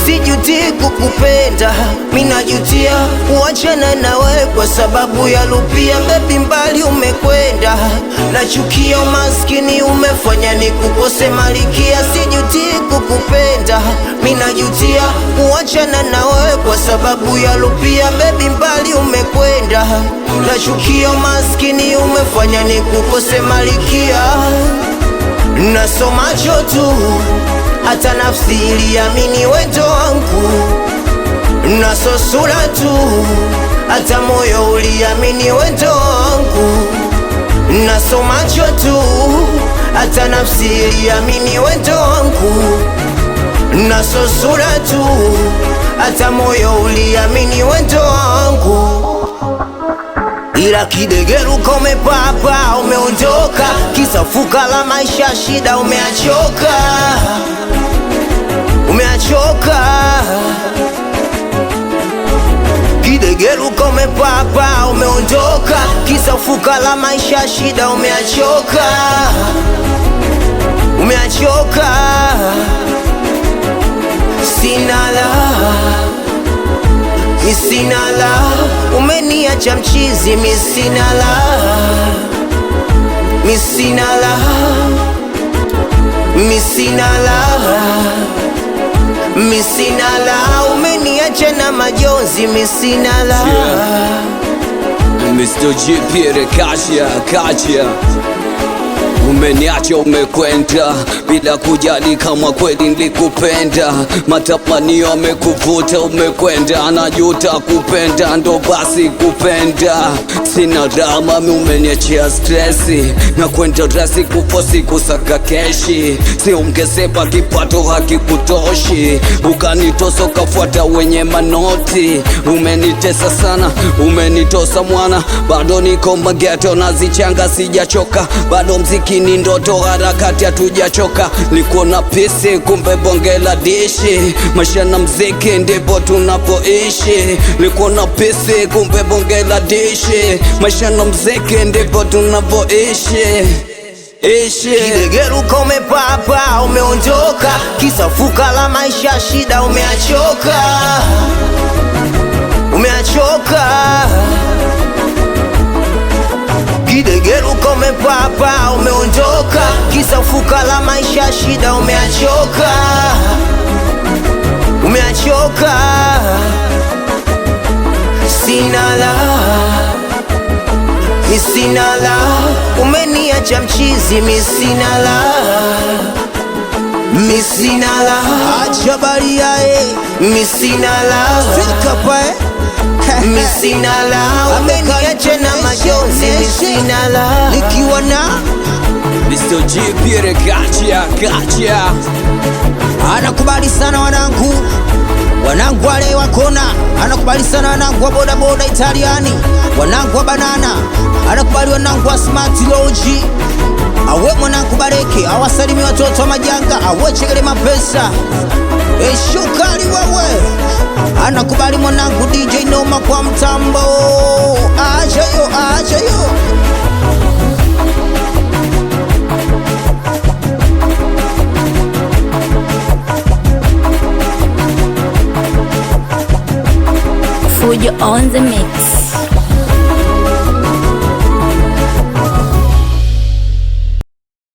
Sijuti kukupenda, minajutia kuachana nawe kwa sababu ya lupia. Baby mbali umekwenda, nachukia umaskini umefanya nikukose malikia. Sijuti kukupenda, minajutia kuachana nawe kwa sababu ya lupia. Baby mbali umekwenda, nachukia umaskini umefanya nikukose malikia. Nasomacho tu hata nafsi iliamini wendo wangu, naso sura tu hata moyo uliamini wendo wangu. Naso macho tu hata nafsi iliamini wendo wangu, naso sura tu hata moyo uliamini wendo wangu. Ila kidegeruka umepapa, umeondoka, kisafuka la maisha shida umeachoka, umeachoka. Kidegeruka umepapa, umeondoka, kisafuka la maisha shida umeachoka, umeachoka. Sina la, misina la, umeniacha mchizi, misina la, misina la, misina la, misina la, umeniacha na majonzi, misina la. Mr. J.P. Kacha umeniacha umekwenda bila kujali kama kweli nilikupenda. Matamanio amekuvuta umekwenda, najuta kupenda ndo basi kupenda. Sina drama umeniachia stressi, na kwenda rasi kufosi kusaka keshi. Si ungesema kipato hakikutoshi, ukanitosa ukafuata wenye manoti. Umenitesa sana, umenitosa mwana, bado niko mageto nazichanga sijachoka. Bado mziki ni ndoto, harakati hatujachoka. Nikuona pisi kumbe bonge la dishi, maisha na mziki ndipo tunapoishi. Nikuona pisi kumbe bonge la dishi, maisha na mziki ndipo tunapoishi. Kidegeruka umepapa, umeondoka, kisafuka la maisha shida umeachoka, umeachoka. Kidegeruka umepapa, umeondoka, kisafuka la maisha shida umeachoka, umeachoka. Sina la, misina la, umeniacha mchizi, misina la, misina la, acha baria misina la, fika pae misina la, umeniacha na majonzi, misina la. Nikiwa na Mr. J.P. Kacha anakubali sana wanangu, wanangu wale wakona, anakubali sana wanangu wa boda boda Italiani, wanangu wa banana, anakubali wanangu wa smart loji. Awe mwanangu bareke, awasalimi watoto wa majanga, awe chekele mapesa shukari wewe. Anakubali mwanangu DJ Noma kwa mtambo, ajayo, ajayo. Fujo on the mix.